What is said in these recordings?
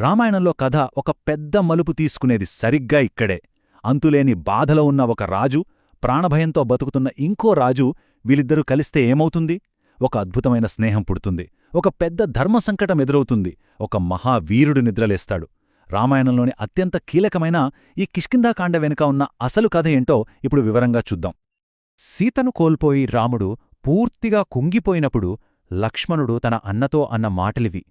రామాయణంలో కథ ఒక పెద్ద మలుపు తీసుకునేది సరిగ్గా ఇక్కడే. అంతులేని బాధలో ఉన్న ఒక రాజు, ప్రాణభయంతో బతుకుతున్న ఇంకో రాజు, వీళ్ళిద్దరూ కలిస్తే ఏమవుతుంది? ఒక అద్భుతమైన స్నేహం పుడుతుంది. ఒక పెద్ద ధర్మసంకటం ఎదురవుతుంది. ఒక మహావీరుడు నిద్రలేస్తాడు. రామాయణంలోని అత్యంత కీలకమైన ఈ కిష్కింధాకాండ వెనుక ఉన్న అసలు కథ ఏంటో ఇప్పుడు వివరంగా చూద్దాం. సీతను కోల్పోయి రాముడు పూర్తిగా కుంగిపోయినప్పుడు లక్ష్మణుడు తన అన్నతో అన్న మాటలివి.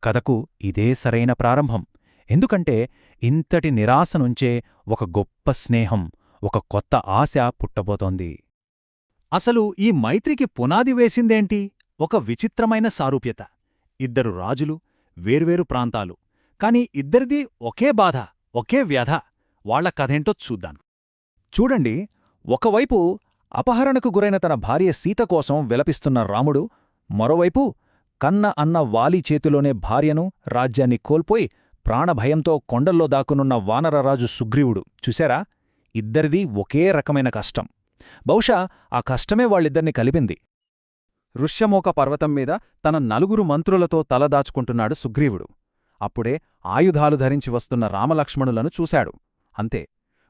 కథకు ఇదే సరైన ప్రారంభం. ఎందుకంటే ఇంతటి నిరాశనుంచే ఒక గొప్ప స్నేహం, ఒక కొత్త ఆశ పుట్టబోతోంది. అసలు ఈ మైత్రికి పునాది వేసిందేంటి? ఒక విచిత్రమైన సారూప్యత. ఇద్దరు రాజులు, వేర్వేరు ప్రాంతాలు, కాని ఇద్దరిదీ ఒకే బాధ, ఒకే వ్యధ. వాళ్ల కథేంటో చూద్దాం. చూడండి, ఒకవైపు అపహరణకు గురైన తన భార్య సీత కోసం విలపిస్తున్న రాముడు, మరోవైపు కన్న అన్న వాలి చేతిలోనే భార్యను, రాజ్యాన్ని కోల్పోయి ప్రాణభయంతో కొండల్లో దాక్కునున్న వానరరాజు సుగ్రీవుడు. చూశారా? ఇద్దరిదీ ఒకే రకమైన కష్టం. బహుశా ఆ కష్టమే వాళ్ళిద్దరిని కలిపింది. ఋష్యమూక పర్వతం మీద తన 4 మంత్రులతో తలదాచుకుంటున్నాడు సుగ్రీవుడు. అప్పుడే ఆయుధాలు ధరించి వస్తున్న రామలక్ష్మణులను చూశాడు. అంతే,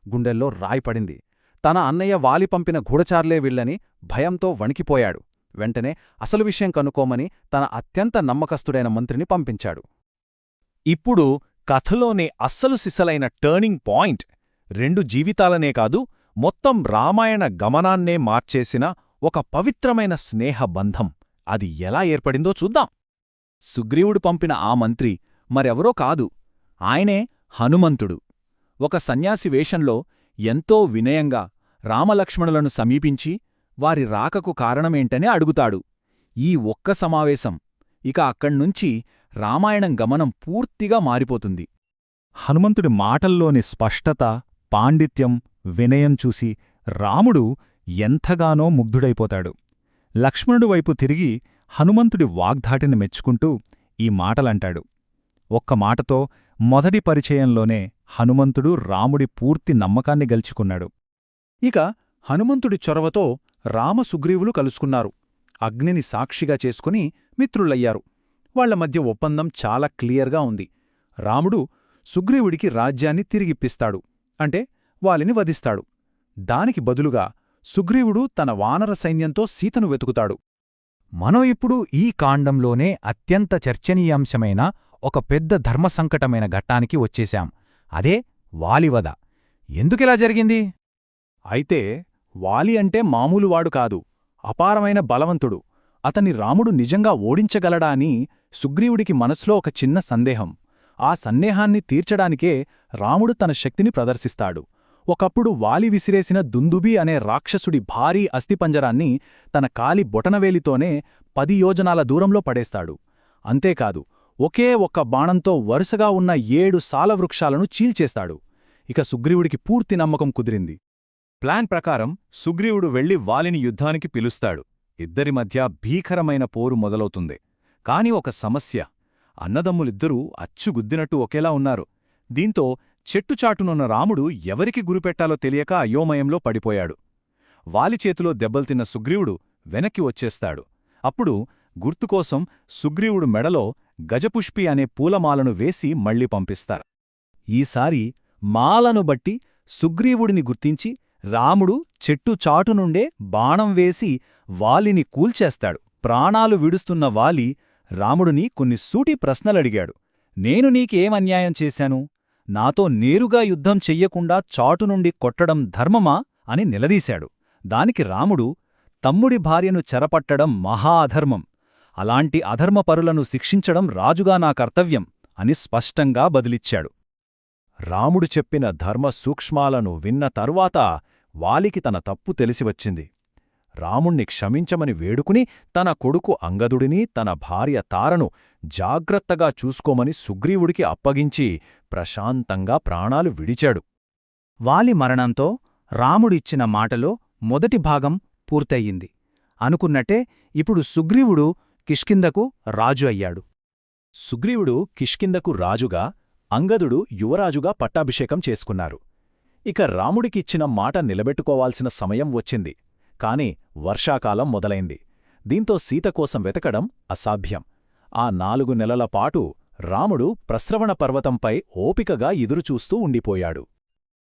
గుండెల్లో రాయిపడింది. తన అన్నయ్య వాలి పంపిన గూఢచార్లే వీళ్ళని భయంతో వణికిపోయాడు. వెంటనే అసలు విషయం కనుక్కోమని తన అత్యంత నమ్మకస్తుడైన మంత్రిని పంపించాడు. ఇప్పుడు కథలోనే అస్సలు సిసలైన టర్నింగ్ పాయింట్. 2 జీవితాలనే కాదు, మొత్తం రామాయణ గమనాన్నే మార్చేసిన ఒక పవిత్రమైన స్నేహబంధం. అది ఎలా ఏర్పడిందో చూద్దాం. సుగ్రీవుడు పంపిన ఆ మంత్రి మరెవరో కాదు, ఆయనే హనుమంతుడు. ఒక సన్యాసి వేషంలో ఎంతో వినయంగా రామలక్ష్మణులను సమీపించి వారి రాకకు కారణమేంటని అడుగుతాడు. ఈ ఒక్క సమావేశం, ఇక అక్కడ్నుంచి రామాయణం గమనం పూర్తిగా మారిపోతుంది. హనుమంతుడి మాటల్లోని స్పష్టత, పాండిత్యం, వినయం చూసి రాముడు ఎంతగానో ముగ్ధుడైపోతాడు. లక్ష్మణుడి వైపు తిరిగి హనుమంతుడి వాగ్ధాటిని మెచ్చుకుంటూ ఈ మాటలంటాడు. ఒక్క మాటతో మొదటి పరిచయంలోనే హనుమంతుడు రాముడి పూర్తి నమ్మకాన్ని గెలుచుకున్నాడు. ఇక హనుమంతుడి చొరవతో రామసుగ్రీవులు కలుసుకున్నారు. అగ్నిని సాక్షిగా చేసుకుని మిత్రులయ్యారు. వాళ్ల మధ్య ఒప్పందం చాలా క్లియర్గా ఉంది. రాముడు సుగ్రీవుడికి రాజ్యాన్ని తిరిగిప్పిస్తాడు, అంటే వాలిని వధిస్తాడు. దానికి బదులుగా సుగ్రీవుడు తన వానర సైన్యంతో సీతను వెతుకుతాడు. మనం ఇప్పుడు ఈ కాండంలోనే అత్యంత చర్చనీయాంశమైన ఒక పెద్ద ధర్మసంకటమైన ఘట్టానికి వచ్చేశాం. అదే వాలివధ. ఎందుకిలా జరిగింది? అయితే వాలి అంటే మామూలువాడు కాదు, అపారమైన బలవంతుడు. అతన్ని రాముడు నిజంగా ఓడించగలడా అని సుగ్రీవుడికి మనసులో ఒక చిన్న సందేహం. ఆ సందేహాన్ని తీర్చడానికే రాముడు తన శక్తిని ప్రదర్శిస్తాడు. ఒకప్పుడు వాలి విసిరేసిన దుందుబి అనే రాక్షసుడి భారీ అస్థిపంజరాన్ని తన కాలి బొటనవేలితోనే 10 యోజనాల దూరంలో పడేస్తాడు. అంతేకాదు, ఒకే ఒక్క బాణంతో వరుసగా ఉన్న 7 సాలవృక్షాలను చీల్చేస్తాడు. ఇక సుగ్రీవుడికి పూర్తి నమ్మకం కుదిరింది. ప్లాన్ ప్రకారం సుగ్రీవుడు వెళ్లి వాలిని యుద్ధానికి పిలుస్తాడు. ఇద్దరి మధ్య భీకరమైన పోరు మొదలవుతుంది. కాని ఒక సమస్య. అన్నదమ్ములిద్దరూ అచ్చుగుద్దినట్టు ఒకేలా ఉన్నారు. దీంతో చెట్టుచాటునున్న రాముడు ఎవరికి గురిపెట్టాలో తెలియక అయోమయంలో పడిపోయాడు. వాలి చేతిలో దెబ్బల్తిన్న సుగ్రీవుడు వెనక్కి వచ్చేస్తాడు. అప్పుడు గుర్తుకోసం సుగ్రీవుడు మెడలో గజపుష్పి అనే పూలమాలను వేసి మళ్లీ పంపిస్తారు. ఈసారి మాలను బట్టి సుగ్రీవుడిని గుర్తించి రాముడు చెట్టు చాటునుండే బాణం వేసి వాలిని కూల్చేస్తాడు. ప్రాణాలు విడుస్తున్న వాలి రాముడిని కొన్ని సూటి ప్రశ్నలడిగాడు. నేను నీకేమన్యాయం చేశాను? నాతో నేరుగా యుద్ధం చెయ్యకుండా చాటునుండి కొట్టడం ధర్మమా అని నిలదీశాడు. దానికి రాముడు, తమ్ముడి భార్యను చెరపట్టడం మహా అధర్మం. అలాంటి అధర్మపరులను శిక్షించడం రాజుగా నా కర్తవ్యం అని స్పష్టంగా బదిలిచ్చాడు. రాముడు చెప్పిన ధర్మ సూక్ష్మాలను విన్న తరువాత వాలికి తన తప్పు తెలిసివచ్చింది. రాముణ్ణి క్షమించమని వేడుకుని తన కొడుకు అంగదుడిని, తన భార్య తారను జాగ్రత్తగా చూసుకోమని సుగ్రీవుడికి అప్పగించి ప్రశాంతంగా ప్రాణాలు విడిచాడు. వాలి మరణంతో రాముడిచ్చిన మాటలో మొదటి భాగం పూర్తయింది. అనుకున్నట్టే ఇప్పుడు సుగ్రీవుడు కిష్కింధకు రాజు అయ్యాడు. సుగ్రీవుడు కిష్కింధకు రాజుగా, అంగదుడు యువరాజుగా పట్టాభిషేకం చేసుకున్నారు. ఇక రాముడికిచ్చిన మాట నిలబెట్టుకోవాల్సిన సమయం వచ్చింది. కాని వర్షాకాలం మొదలైంది. దీంతో సీత కోసం వెతకడం అసాధ్యం. ఆ 4 నెలల పాటు రాముడు ప్రస్రవణ పర్వతంపై ఓపికగా ఎదురుచూస్తూ ఉండిపోయాడు.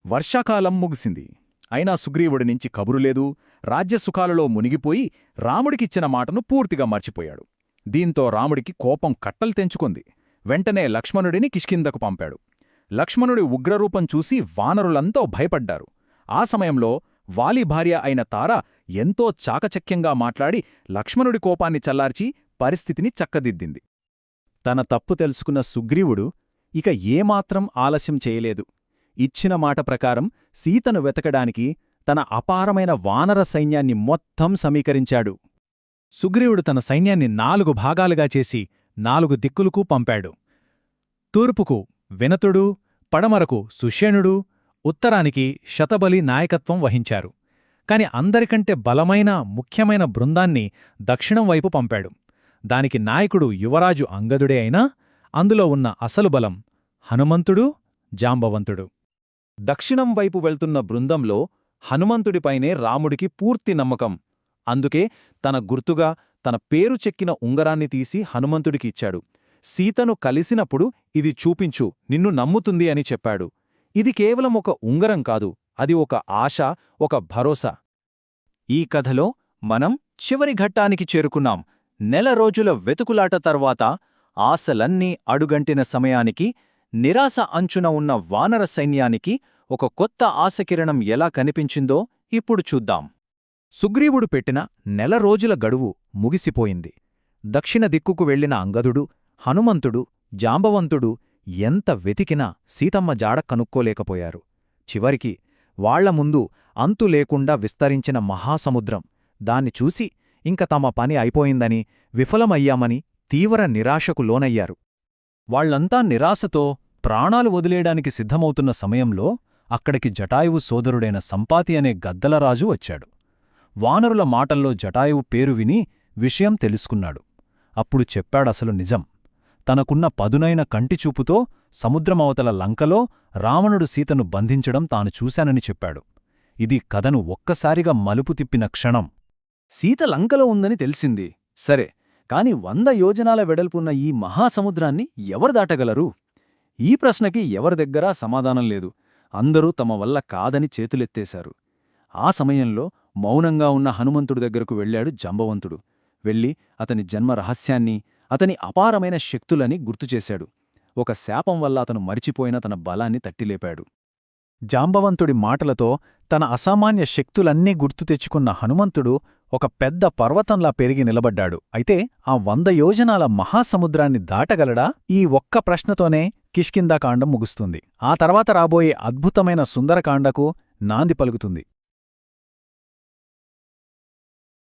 వర్షాకాలం ముగిసింది. అయినా సుగ్రీవుడి నుంచి కబురులేదు. రాజ్యసుఖాలలో మునిగిపోయి రాముడికిచ్చిన మాటను పూర్తిగా మర్చిపోయాడు. దీంతో రాముడికి కోపం కట్టలు తెంచుకుంది. వెంటనే లక్ష్మణుడిని కిష్కిందకు పంపాడు. లక్ష్మణుడి ఉగ్రరూపం చూసి వానరులంతో భయపడ్డారు. ఆ సమయంలో వాలి భార్య అయిన తార ఎంతో చాకచక్యంగా మాట్లాడి లక్ష్మణుడి కోపాన్ని చల్లార్చి పరిస్థితిని చక్కదిద్దింది. తన తప్పు తెలుసుకున్న సుగ్రీవుడు ఇక ఏమాత్రం ఆలస్యం చేయలేదు. ఇచ్చిన మాట ప్రకారం సీతను వెతకడానికి తన అపారమైన వానర సైన్యాన్ని మొత్తం సమీకరించాడు. సుగ్రీవుడు తన సైన్యాన్ని 4 భాగాలుగా చేసి 4 దిక్కులకు పంపాడు. తూర్పుకు వినతుడు, పడమరకు సుషేణుడు, ఉత్తరానికి శతబలి నాయకత్వం వహించారు. కాని అందరికంటే బలమైన ముఖ్యమైన బృందాన్ని దక్షిణం వైపు పంపాడు. దానికి నాయకుడు యువరాజు అంగదుడే అయినా అందులో ఉన్న అసలు బలం హనుమంతుడు, జాంబవంతుడు. దక్షిణం వైపు వెళ్తున్న బృందంలో హనుమంతుడిపైనే రాముడికి పూర్తి నమ్మకం. అందుకే తన గుర్తుగా తన పేరు చెక్కిన ఉంగరాన్ని తీసి హనుమంతుడికి ఇచ్చాడు. సీతను కలిసినప్పుడు ఇది చూపించు, నిన్ను నమ్ముతుంది అని చెప్పాడు. ఇది కేవలం ఒక ఉంగరం కాదు, అది ఒక ఆశ, ఒక భరోసా. ఈ కథలో మనం చివరి ఘట్టానికి చేరుకున్నాం. నెల రోజుల వెతుకులాట తర్వాత ఆశలన్నీ అడుగంటిన సమయానికి నిరాశ అంచున ఉన్న వానర సైన్యానికి ఒక కొత్త ఆశకిరణం ఎలా కనిపించిందో ఇప్పుడు చూద్దాం. సుగ్రీవుడు పెట్టిన నెల రోజుల గడువు ముగిసిపోయింది. దక్షిణ దిక్కుకు వెళ్లిన అంగదుడు, హనుమంతుడు, జాంబవంతుడు ఎంత వెతికినా సీతమ్మ జాడ కనుక్కోలేకపోయారు. చివరికి వాళ్ల ముందు అంతు లేకుండా విస్తరించిన మహాసముద్రం. దాన్ని చూసి ఇంక తమ పని అయిపోయిందని, విఫలమయ్యామని తీవ్ర నిరాశకు లోనయ్యారు. వాళ్లంతా నిరాశతో ప్రాణాలు వదిలేయడానికి సిద్ధమవుతున్న సమయంలో అక్కడికి జటాయువు సోదరుడైన సంపాతి అనే గద్దలరాజు వచ్చాడు. వానరుల మాటల్లో జటాయువు పేరు విని విషయం తెలుసుకున్నాడు. అప్పుడు చెప్పాడసలు నిజం. తనకున్న పదునైన కంటిచూపుతో సముద్రమవతల లంకలో రావణుడు సీతను బంధించడం తాను చూశానని చెప్పాడు. ఇది కథను ఒక్కసారిగా మలుపు తిప్పిన క్షణం. సీత లంకలో ఉందని తెలిసింది, సరే, కాని 100 యోజనాల వెడల్పున్న ఈ మహాసముద్రాన్ని ఎవరు దాటగలరు? ఈ ప్రశ్నకి ఎవరి దగ్గరా సమాధానం లేదు. అందరూ తమ వల్ల కాదని చేతులెత్తేశారు. ఆ సమయంలో మౌనంగా ఉన్న హనుమంతుడి దగ్గరకు వెళ్లాడు జాంబవంతుడు. వెళ్ళి అతని జన్మ రహస్యాన్ని, అతని అపారమైన శక్తులని గుర్తుచేశాడు. ఒక శాపం వల్ల అతను మరిచిపోయిన తన బలాన్ని తట్టిలేపాడు. జాంబవంతుడి మాటలతో తన అసామాన్య శక్తులన్నీ గుర్తు తెచ్చుకున్న హనుమంతుడు ఒక పెద్ద పర్వతంలా పెరిగి నిలబడ్డాడు. అయితే ఆ 100 యోజనాల మహాసముద్రాన్ని దాటగలడా? ఈ ఒక్క ప్రశ్నతోనే కిష్కింధాకాండం ముగుస్తుంది. ఆ తర్వాత రాబోయే అద్భుతమైన సుందరకాండకు నాంది పలుకుతుంది.